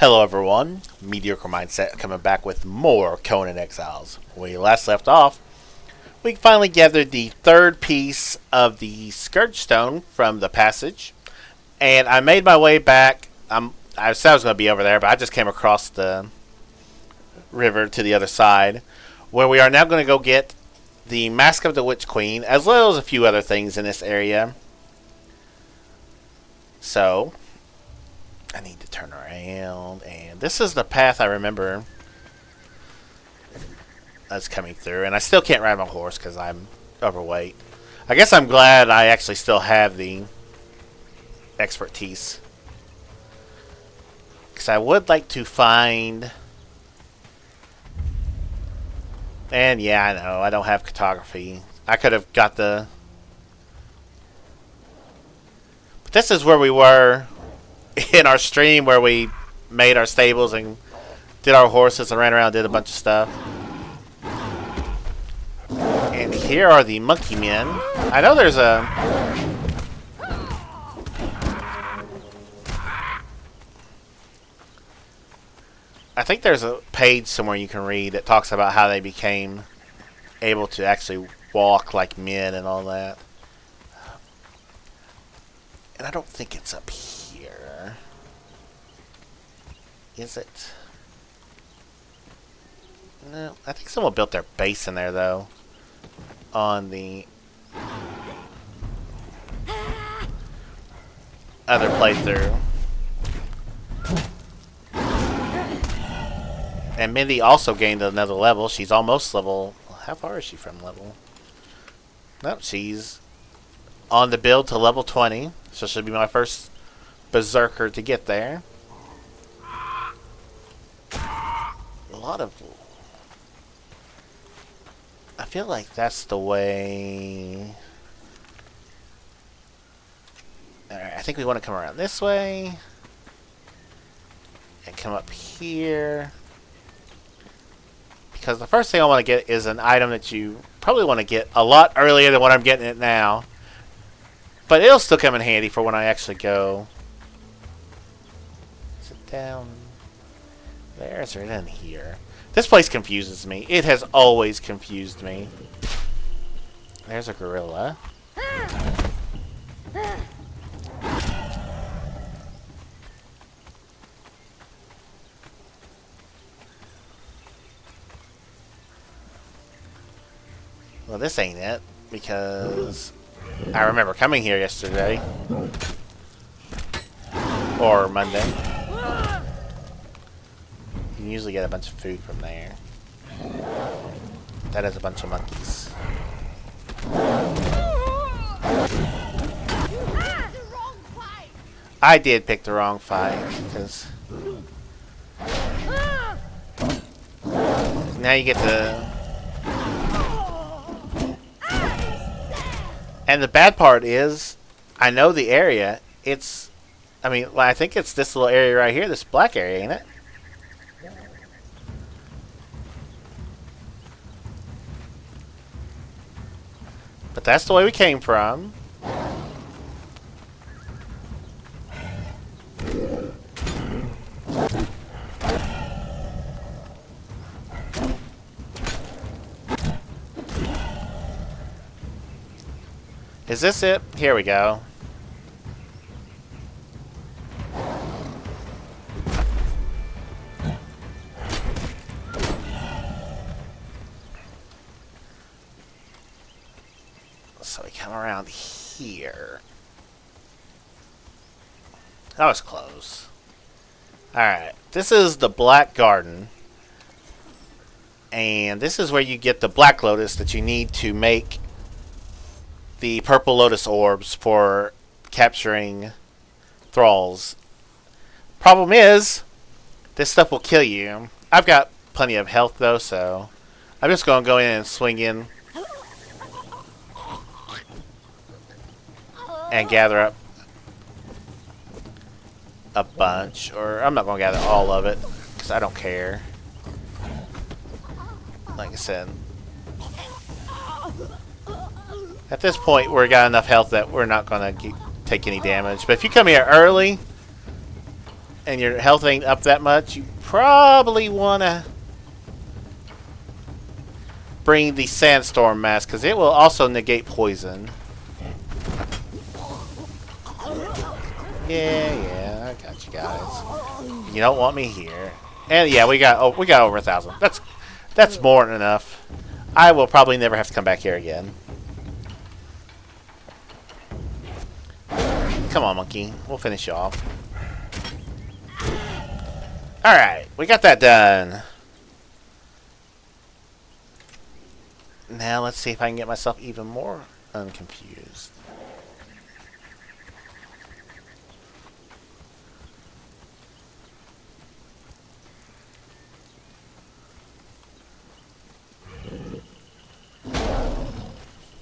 Hello everyone, Mediocre Mindset coming back with more Conan Exiles. When we last left off, we finally gathered the third piece of the Scourge Stone from the passage, and I made my way back. I said I was going to be over there, but I just came across the river to the other side, where we are now going to go get the Mask of the Witch Queen, as well as a few other things in this area. So I need to turn around, and this is the path I remember that's coming through, and I still can't ride my horse because I'm overweight. I guess I'm glad I actually still have the expertise, because I would like to find, and yeah, I know I don't have cartography. I could have got the, but this is where we were in our stream, where we made our stables and did our horses and ran around and did a bunch of stuff. And here are the monkey men. I know there's a I think there's a page somewhere you can read that talks about how they became able to actually walk like men and all that. And I don't think it's up here. Is it? No, I think someone built their base in there though. On the other playthrough. And Mindy also gained another level. She's almost level. How far is she from level? Nope, she's on the build to level 20. So she'll be my first berserker to get there. A lot of... I feel like that's the way... Alright, I think we want to come around this way. And come up here. Because the first thing I want to get is an item that you probably want to get a lot earlier than what I'm getting it now. But it'll still come in handy for when I actually go. Is it down there? Is it in here? This place confuses me. It has always confused me. There's a gorilla. Well, this ain't it, because I remember coming here yesterday. Or Monday. You can usually get a bunch of food from there. That is a bunch of monkeys. I did pick the wrong fight, because now you get to... And the bad part is, I know the area. It's, I mean, I think it's this little area right here, this black area, ain't it? But that's the way we came from. Is this it? Here we go. So we come around here. That was close. Alright, this is the Black Garden. And this is where you get the Black Lotus that you need to make the Purple Lotus orbs for capturing thralls. Problem is, this stuff will kill you. I've got plenty of health though, so I'm just going to go in and swing in and gather up a bunch. Or I'm not going to gather all of it, because I don't care. Like I said, at this point, we've got enough health that we're not going to take any damage. But if you come here early, and your health ain't up that much, you probably want to bring the Sandstorm Mask, because it will also negate poison. Yeah, I got you guys. You don't want me here. And yeah, we got over 1,000. That's more than enough. I will probably never have to come back here again. Come on, monkey. We'll finish you off. Alright, we got that done. Now let's see if I can get myself even more unconfused.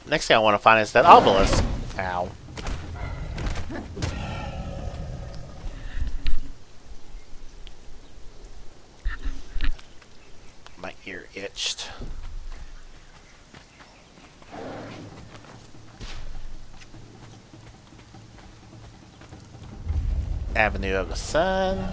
Next thing I want to find is that obelisk. Ow. My ear itched. Avenue of the Sun.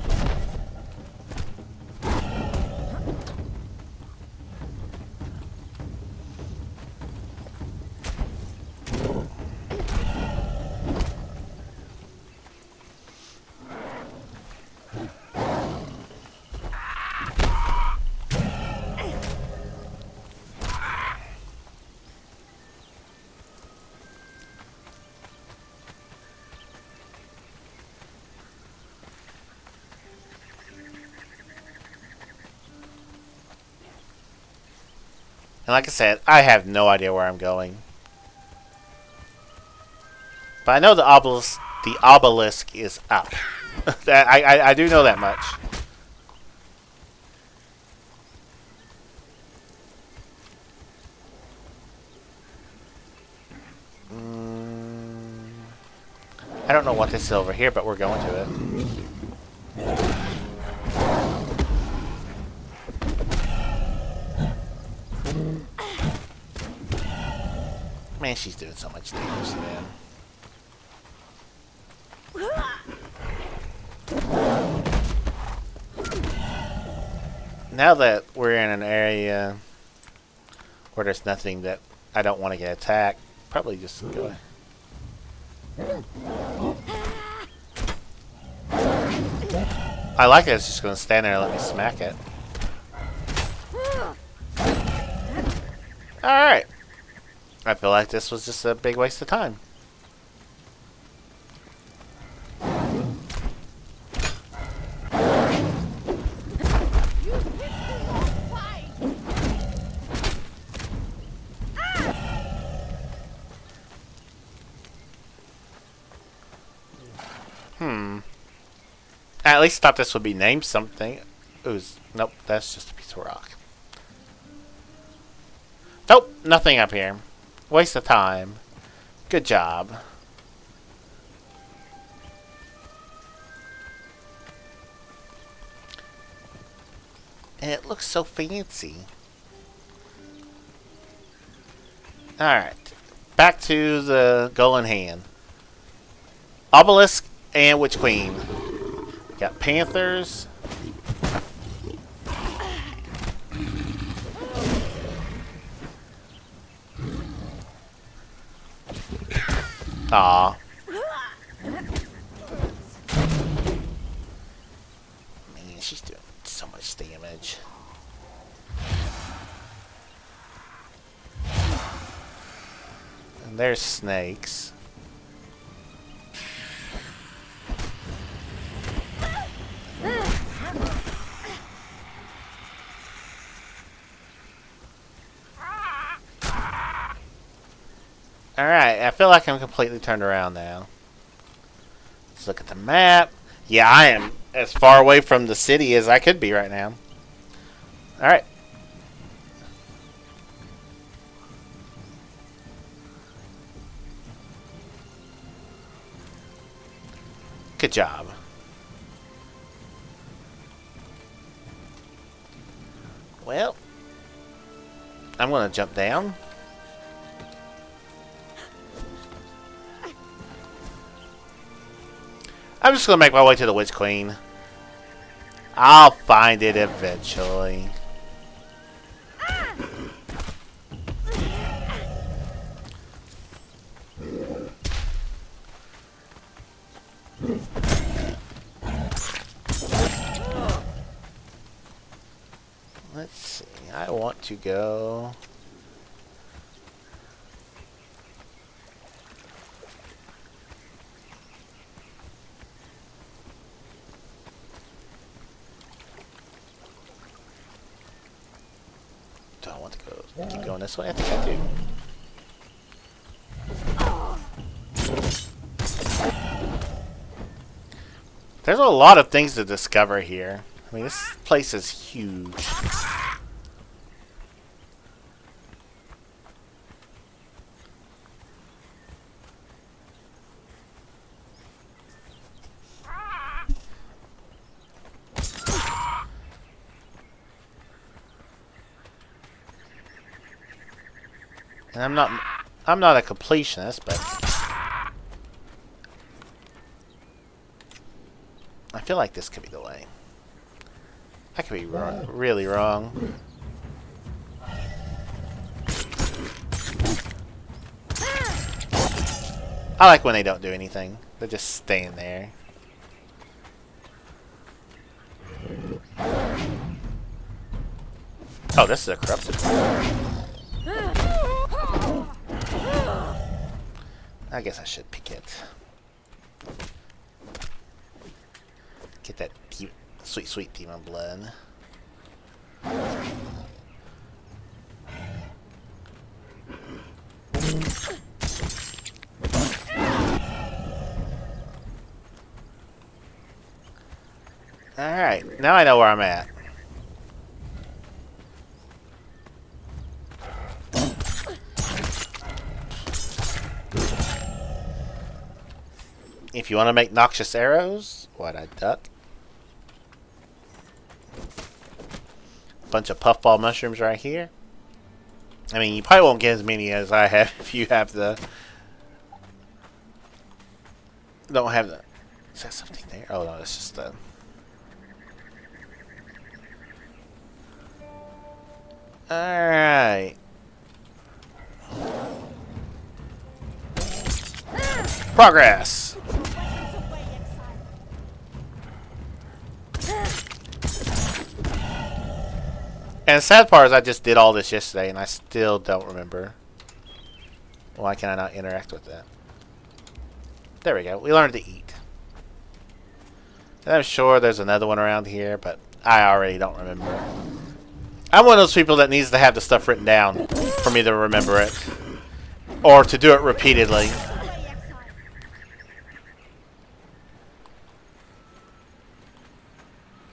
And like I said, I have no idea where I'm going. But I know the obelisk is up. I do know that much. I don't know what this is over here, but we're going to it. Man, she's doing so much damage to them. Now that we're in an area where there's nothing that I don't want to get attacked, probably just go ahead. I like it. It's just going to stand there and let me smack it. Alright. I feel like this was just a big waste of time. I at least thought this would be named something. Nope, that's just a piece of rock. Nope, nothing up here. Waste of time. Good job. And it looks so fancy. Alright. Back to the goal in hand. Obelisk and Witch Queen. Got Panthers. Aw. Man, she's doing so much damage. And there's snakes. Alright, I feel like I'm completely turned around now. Let's look at the map. Yeah, I am as far away from the city as I could be right now. Alright. Good job. Well, I'm going to jump down. I'm just going to make my way to the Witch Queen. I'll find it eventually. Let's see. I want to go. Do I want to go? Keep going this way? I think I do. There's a lot of things to discover here. I mean, this place is huge. And I'm not a completionist, but I feel like this could be the way. I could be wrong, really wrong. I like when they don't do anything. They're just staying there. Oh, this is a corrupted one. I guess I should pick it. Get that sweet, sweet demon blood. Alright, now I know where I'm at. If you want to make noxious arrows, what I duck. Bunch of puffball mushrooms right here. I mean, you probably won't get as many as I have if you have the... Don't have the... Is that something there? Oh no, that's just the... Alright. Progress! And the sad part is I just did all this yesterday and I still don't remember. Why can I not interact with that? There we go. We learned to eat. And I'm sure there's another one around here, but I already don't remember. I'm one of those people that needs to have the stuff written down for me to remember it. Or to do it repeatedly.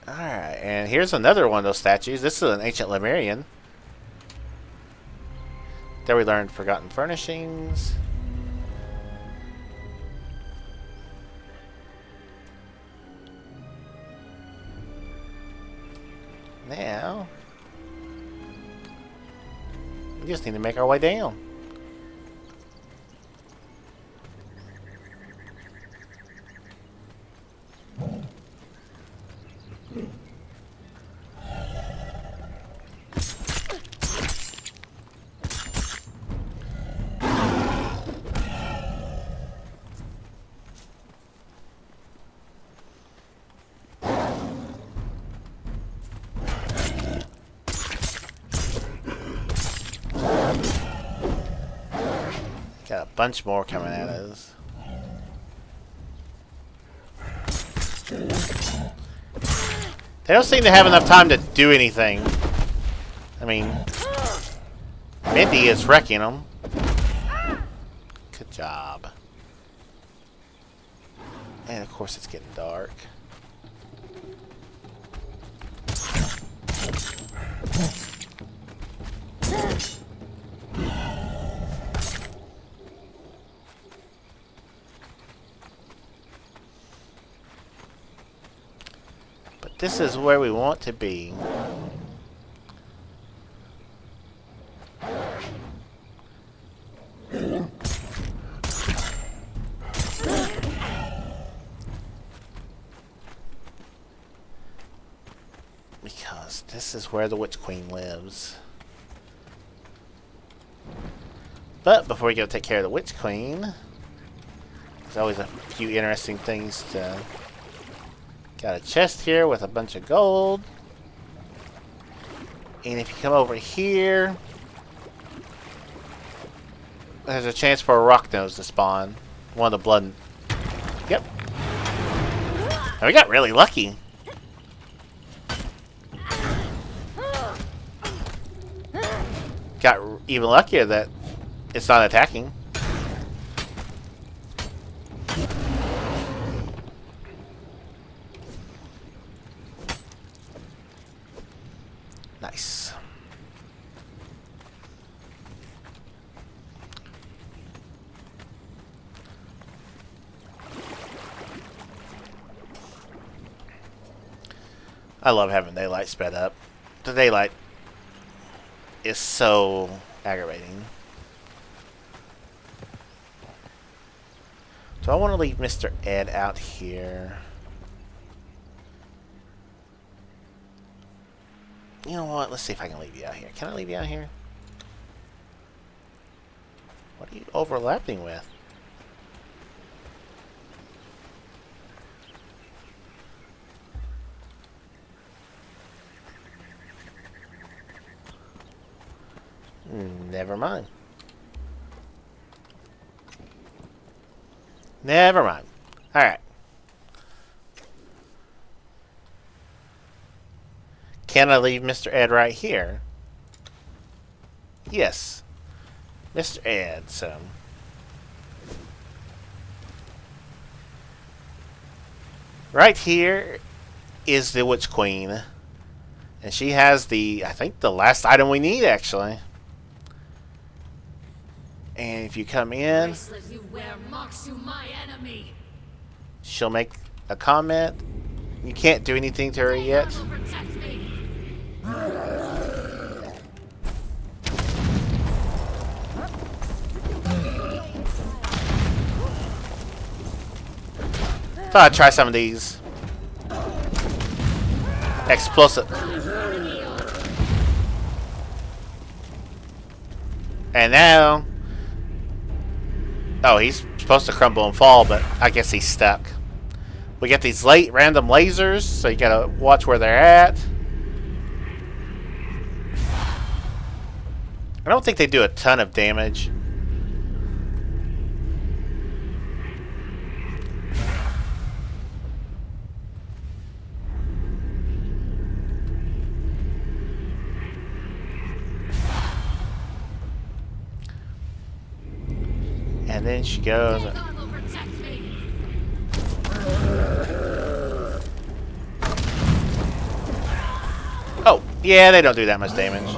Alright, and here's another one of those statues. This is an ancient Lemurian. There we learned forgotten furnishings. Now, we just need to make our way down. Got a bunch more coming at us. They don't seem to have enough time to do anything. I mean, Mindy is wrecking them. Good job. And of course it's getting dark. But this is where we want to be. because this is where the Witch Queen lives. But before we go take care of the Witch Queen, there's always a few interesting things to... Got a chest here with a bunch of gold. And if you come over here, there's a chance for a rock nose to spawn. One of the blood... Yep. And we got really lucky. Got even luckier that it's not attacking. Nice. I love having daylight sped up. The daylight is so aggravating. Do I want to leave Mr. Ed out here? You know what? Let's see if I can leave you out here. Can I leave you out here? What are you overlapping with? Never mind. Never mind. Alright. Can I leave Mr. Ed right here? Yes. Mr. Ed, so... Right here is the Witch Queen. And she has the, I think, the last item we need, actually. And if you come in, you wear marks you my enemy. She'll make a comment. You can't do anything to her yet. Thought I'd try some of these. Explosive. And now... Oh, he's supposed to crumble and fall, but I guess he's stuck. We get these late random lasers, so you gotta watch where they're at. I don't think they do a ton of damage. And then she goes. Oh, yeah, they don't do that much damage.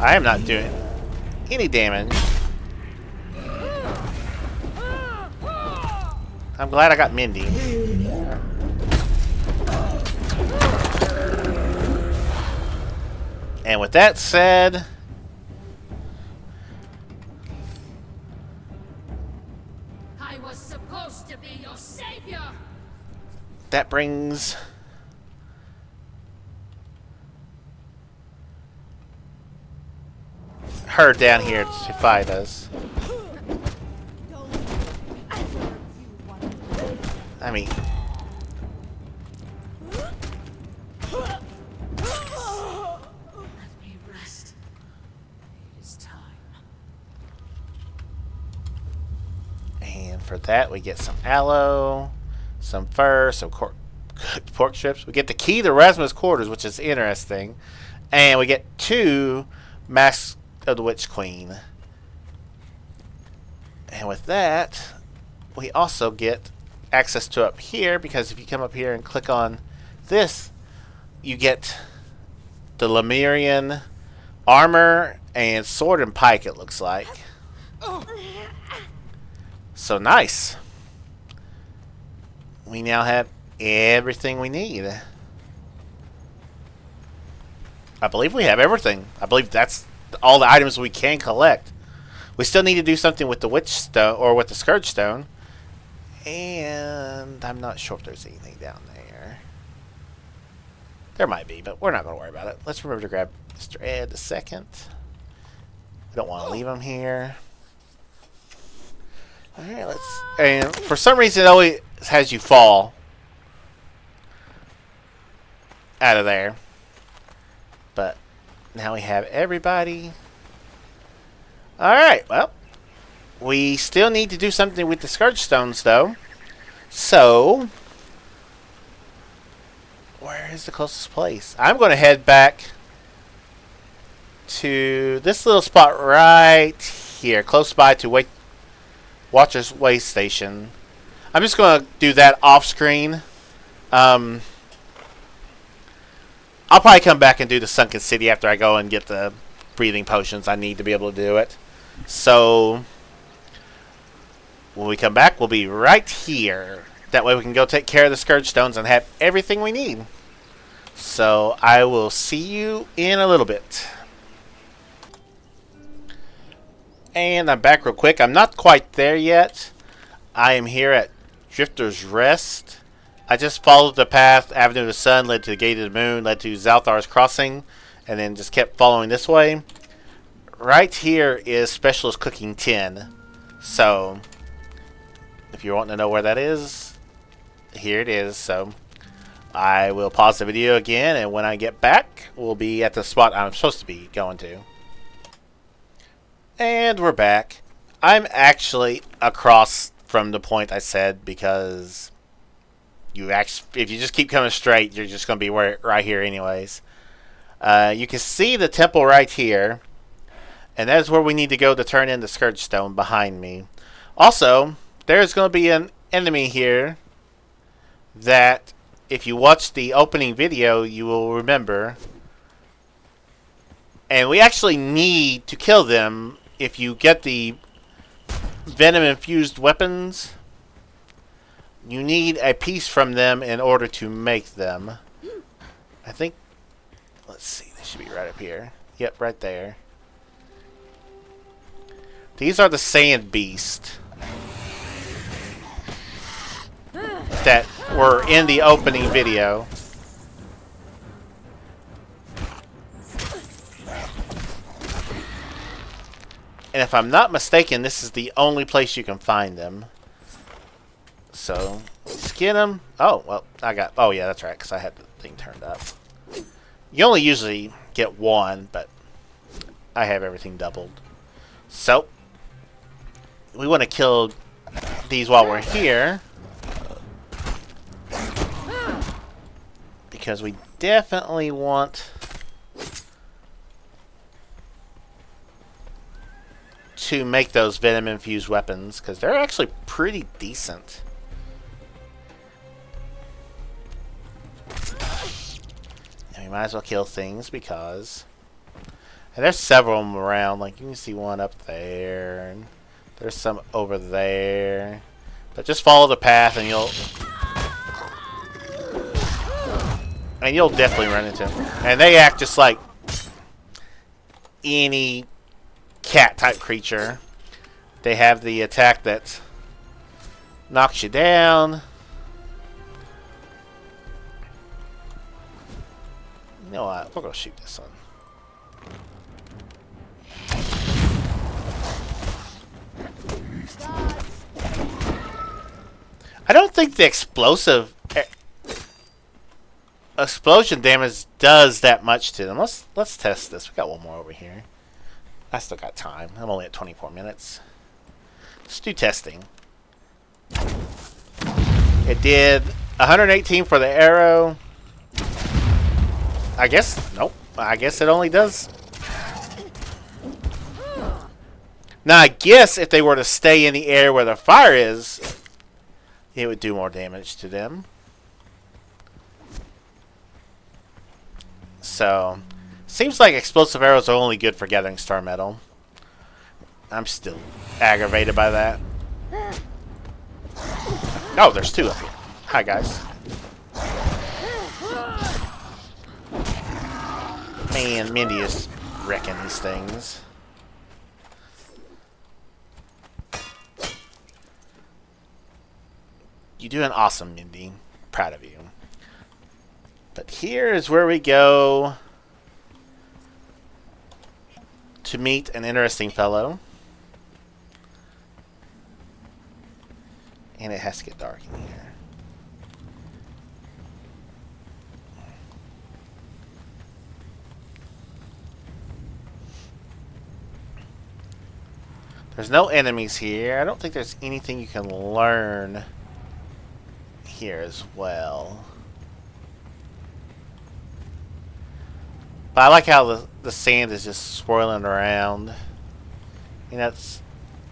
I am not doing any damage. I'm glad I got Mindy. And with that said, I was supposed to be your savior. That brings her down here to fight us. I mean, for that, we get some aloe, some fur, some cooked pork strips. We get the key to Rasmus' quarters, which is interesting. And we get 2 masks of the Witch Queen. And with that, we also get access to up here, because if you come up here and click on this, you get the Lemurian armor and sword and pike, it looks like. So nice. We now have everything we need. I believe we have everything. I believe that's all the items we can collect. We still need to do something with the Witch Stone, or with the Scourge Stone. And I'm not sure if there's anything down there. There might be, but we're not going to worry about it. Let's remember to grab Mr. Ed the second. We don't want to leave him here. Alright, let's... And for some reason, it always has you fall out of there. But now we have everybody. Alright, well. We still need to do something with the Scourge Stones, though. So... where is the closest place? I'm going to head back to this little spot right here, close by to Watcher's Way Station. I'm just going to do that off screen. I'll probably come back and do the Sunken City after I go and get the breathing potions I need to be able to do it. So when we come back, we'll be right here. That way we can go take care of the Scourge Stones and have everything we need. So I will see you in a little bit. And I'm back real quick. I'm not quite there yet. I am here at Drifter's Rest. I just followed the path. Avenue of the Sun led to the Gate of the Moon, led to Zalthar's Crossing, and then just kept following this way. Right here is Specialist Cooking 10. So if you're wanting to know where that is, here it is. So I will pause the video again, and when I get back, we'll be at the spot I'm supposed to be going to. And we're back. I'm actually across from the point I said, because if you just keep coming straight, you're just going to be right here anyways. You can see the temple right here, and that is where we need to go to turn in the Scourge Stone behind me. Also, there's going to be an enemy here that, if you watch the opening video, you will remember. And we actually need to kill them. If you get the venom-infused weapons, you need a piece from them in order to make them. I think, let's see, they should be right up here. Yep, right there. These are the Sand Beast that were in the opening video. And if I'm not mistaken, this is the only place you can find them. So, skin them. Oh, well, oh yeah, that's right, because I had the thing turned up. You only usually get one, but I have everything doubled. So, we want to kill these while we're here, because we definitely want to make those venom-infused weapons, because they're actually pretty decent. And we might as well kill things, because... and there's several of them around. Like, you can see one up there, and there's some over there. But just follow the path, and you'll definitely run into them. And they act just like any cat type creature. They have the attack that knocks you down. You know what? We're gonna shoot this one. I don't think the explosion damage does that much to them. Let's test this. We got one more over here. I still got time. I'm only at 24 minutes. Let's do testing. It did 118 for the arrow. I guess, nope. I guess it only does. Now, I guess if they were to stay in the air where the fire is, it would do more damage to them. So... seems like explosive arrows are only good for gathering star metal. I'm still aggravated by that. Oh, there's two up here. Hi, guys. Man, Mindy is wrecking these things. You're doing awesome, Mindy. Proud of you. But here is where we go to meet an interesting fellow. And it has to get dark in here. There's no enemies here. I don't think there's anything you can learn here as well. But I like how the sand is just swirling around. And that's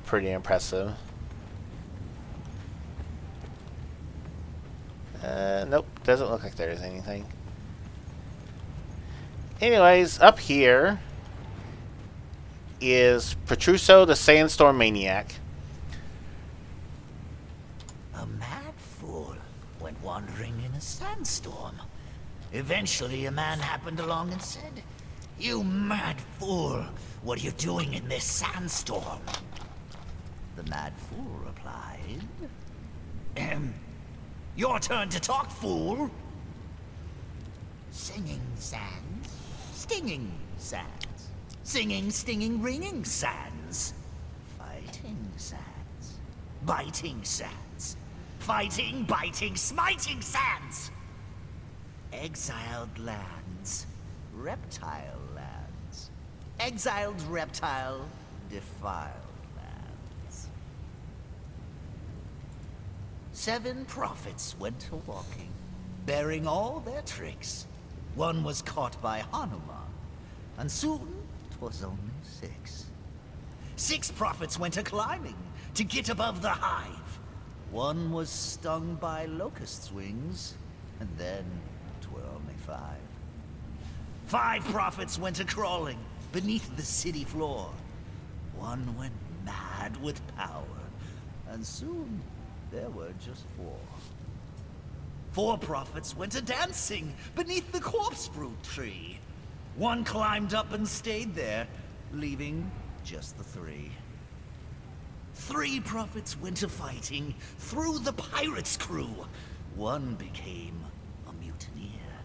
pretty impressive. Nope, doesn't look like there's anything. Anyways, up here is Petruso the Sandstorm Maniac. A mad fool went wandering in a sandstorm. Eventually, a man happened along and said, "You mad fool, what are you doing in this sandstorm?" The mad fool replied, "Your turn to talk, fool." Singing sands, stinging sands. Singing, stinging, ringing sands. Fighting sands. Biting sands. Fighting, biting, smiting sands. Exiled lands. Reptile lands. Exiled reptile. Defiled lands. 7 prophets went a-walking, bearing all their tricks. One was caught by Hanuman, and soon 'twas only 6. 6 prophets went a-climbing to get above the hive. One was stung by locusts' wings, and then 'twere only 5. 5 prophets went a-crawling beneath the city floor. One went mad with power, and soon there were just 4. 4 prophets went a-dancing beneath the corpse fruit tree. One climbed up and stayed there, leaving just the 3. 3 prophets went a-fighting through the pirates' crew. One became a mutineer,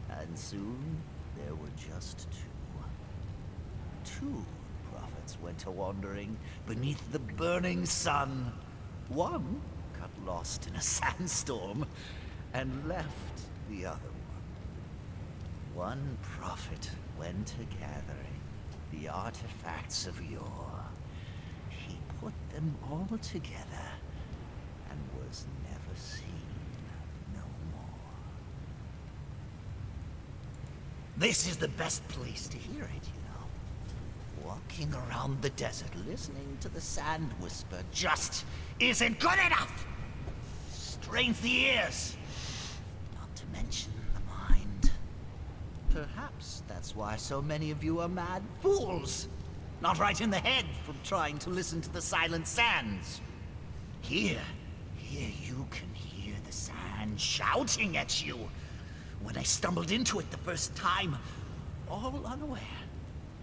and soon there were just 2. 2 prophets went a-wandering beneath the burning sun. One got lost in a sandstorm and left the other one. One prophet went a-gathering the artifacts of yore. He put them all together and was never seen no more. This is the best place to hear it, you know. Walking around the desert, listening to the sand whisper just isn't good enough. Strains the ears, not to mention the mind. Perhaps that's why so many of you are mad fools. Not right in the head from trying to listen to the silent sands. Here you can hear the sand shouting at you. When I stumbled into it the first time, all unaware,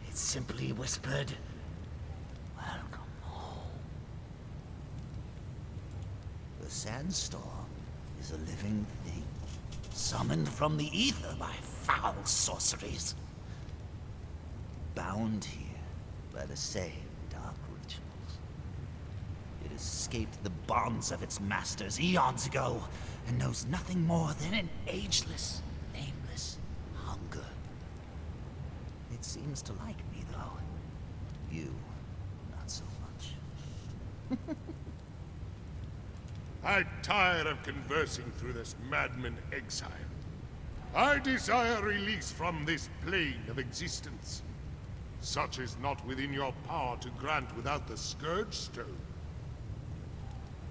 it simply whispered, "Welcome home." The sandstorm is a living thing, summoned from the ether by foul sorceries. Bound here by the same dark rituals. It escaped the bonds of its masters eons ago, and knows nothing more than an ageless, nameless hunger. It seems to like me, though. You, not so much. I tire of conversing through this madman exile. I desire release from this plane of existence. Such is not within your power to grant without the Scourge Stone.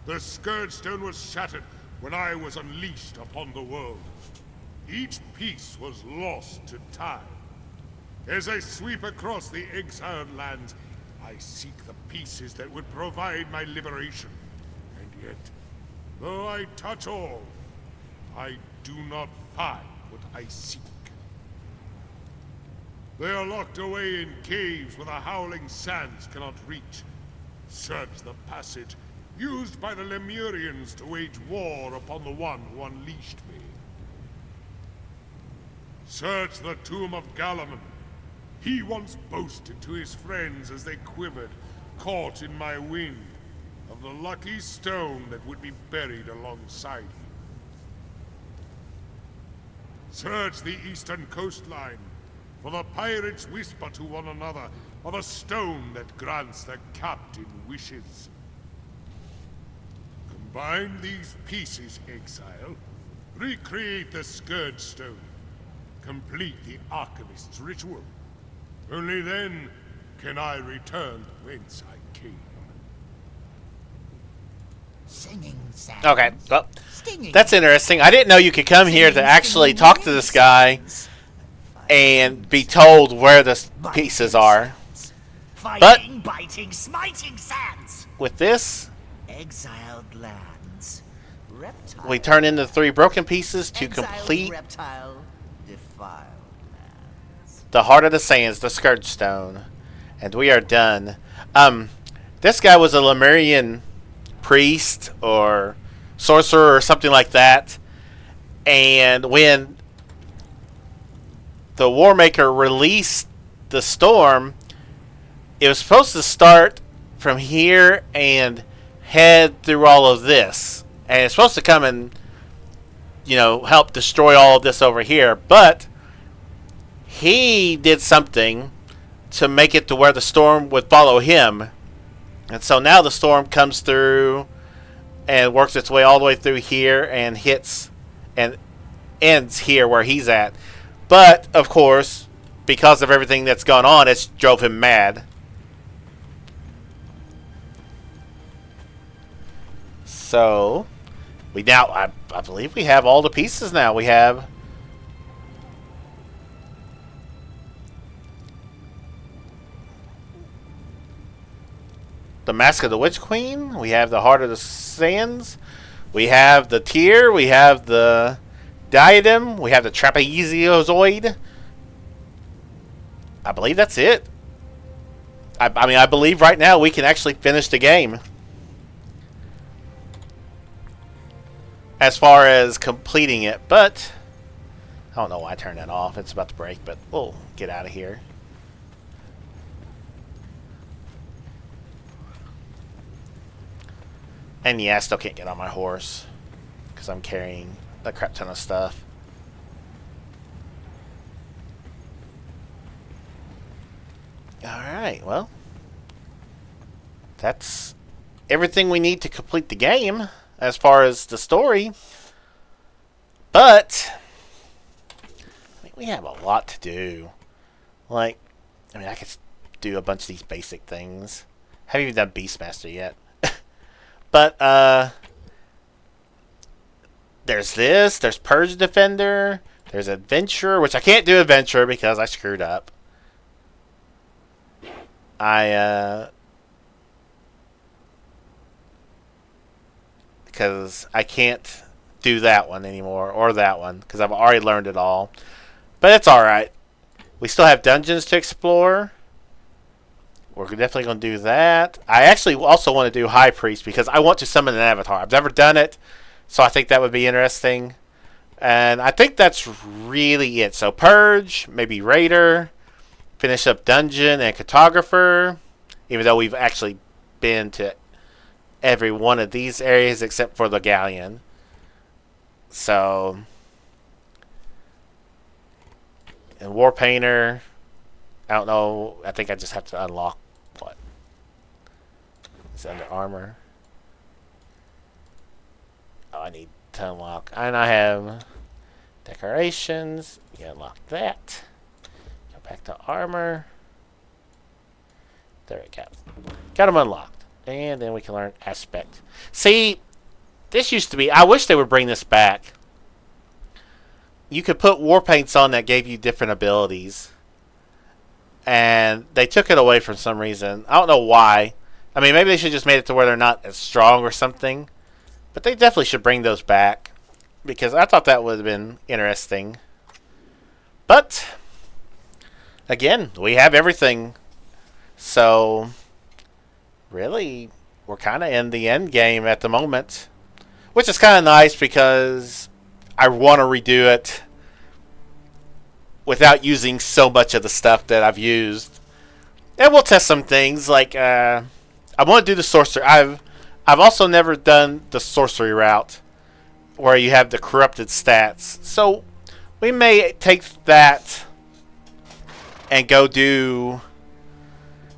The Scourge Stone was shattered when I was unleashed upon the world. Each piece was lost to time. As I sweep across the Exiled Lands, I seek the pieces that would provide my liberation. And yet, though I touch all, I do not find what I seek. They are locked away in caves where the howling sands cannot reach. Search the passage, used by the Lemurians to wage war upon the one who unleashed me. Search the tomb of Galamon. He once boasted to his friends as they quivered, caught in my wind, of the lucky stone that would be buried alongside him. Search the eastern coastline, for the pirates whisper to one another of a stone that grants their captain wishes. Combine these pieces, Exile. Recreate the Scourge Stone. Complete the Archivist's ritual. Only then can I return whence I came. Singing sounds. Okay, well, Stinging. that's interesting. I didn't know you could come here to actually talk to this guy and be told where the pieces are. Fighting, biting, smiting sands. With this, Exiled Lands. Reptile. we turn into 3 broken pieces to Exiled complete reptile. Defiled lands. the Heart of the Sands, the Scourge Stone. And we are done. This guy was a Lemurian priest or sorcerer or something like that. And when the Warmaker released the storm, it was supposed to start from here and head through all of this. And it's supposed to come and, help destroy all of this over here. But he did something to make it to where the storm would follow him. And so now the storm comes through and works its way all the way through here and hits and ends here where he's at. But, of course, because of everything that's gone on, it's drove him mad. So, we now, I believe we have all the pieces now. We have the Mask of the Witch Queen. We have the Heart of the Sands. We have the Tear. We have the Diadem. We have the Trapezoid. I believe that's it. I believe right now we can actually finish the game. As far as completing it, but I don't know why I turned that off. It's about to break, but we'll get out of here. And yeah, I still can't get on my horse because I'm carrying a crap ton of stuff. Alright, well, that's everything we need to complete the game as far as the story. But we have a lot to do. I could do a bunch of these basic things. Haven't even done Beastmaster yet. But there's this, there's Purge Defender, there's Adventurer, which I can't do Adventurer because I screwed up. Because I can't do that one anymore, or that one, because I've already learned it all. But it's alright. We still have dungeons to explore. We're definitely going to do that. I actually also want to do High Priest, because I want to summon an avatar. I've never done it, so I think that would be interesting. And I think that's really it. So Purge, maybe Raider, finish up Dungeon and Cartographer, even though we've actually been to every one of these areas except for the Galleon. So, and War Painter, I don't know, I think I just have to unlock what? It's under armor. Oh, I need to unlock, and I have decorations. You unlock that. Go back to armor. There we go. Got them unlocked. And then we can learn aspect. See, this used to be, I wish they would bring this back. You could put war paints on that gave you different abilities. And they took it away for some reason. I don't know why. I mean, maybe they should just made it to where they're not as strong or something. But they definitely should bring those back. Because I thought that would have been interesting. But, again, we have everything. So, really, we're kind of in the end game at the moment, which is kind of nice because I want to redo it without using so much of the stuff that I've used. And we'll test some things like I want to do the sorcery. I've also never done the sorcery route where you have the corrupted stats. So we may take that and go do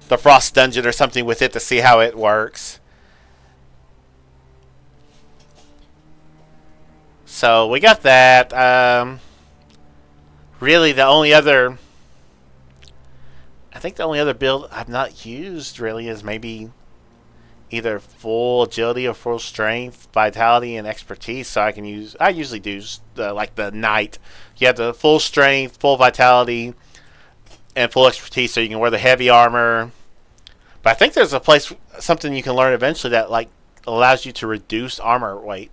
the Frost Dungeon or something with it to see how it works. So we got that. Really, the only other... I think the only other build I've not used really is maybe either full agility or full strength, vitality, and expertise. So I can use... I usually do like the knight. You have the full strength, full vitality, and full expertise, so you can wear the heavy armor. But I think there's a place, something you can learn eventually that like allows you to reduce armor weight,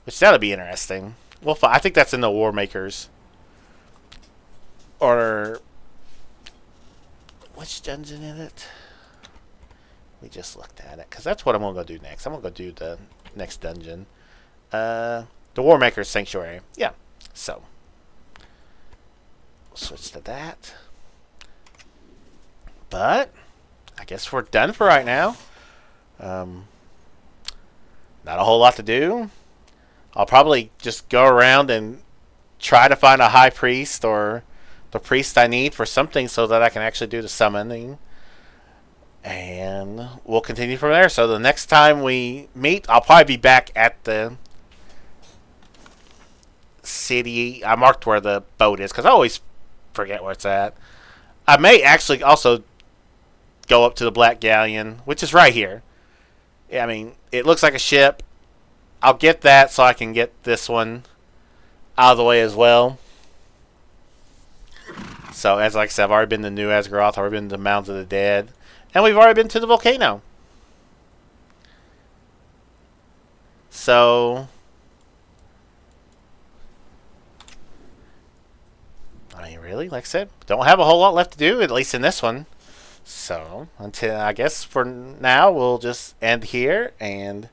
which that'll be interesting. Well, I think that's in the War Makers. Or which dungeon is it? We just looked at it because that's what I'm gonna go do next. I'm gonna go do the next dungeon, the War Makers Sanctuary. Yeah, so we'll switch to that. But I guess we're done for right now. Not a whole lot to do. I'll probably just go around and try to find a high priest or the priest I need for something so that I can actually do the summoning. And we'll continue from there. So the next time we meet, I'll probably be back at the city. I marked where the boat is because I always forget where it's at. I may actually also go up to the Black Galleon, which is right here. I mean, it looks like a ship. I'll get that so I can get this one out of the way as well. So, as like I said, I've already been to New Asgaroth, I've already been to the Mounds of the Dead, and we've already been to the volcano. So, I mean, really, like I said, don't have a whole lot left to do, at least in this one. So, until I guess for now, we'll just end here and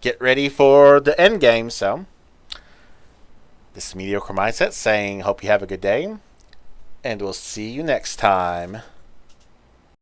get ready for the end game. So, this is Mediocre Mindset saying, hope you have a good day, and we'll see you next time.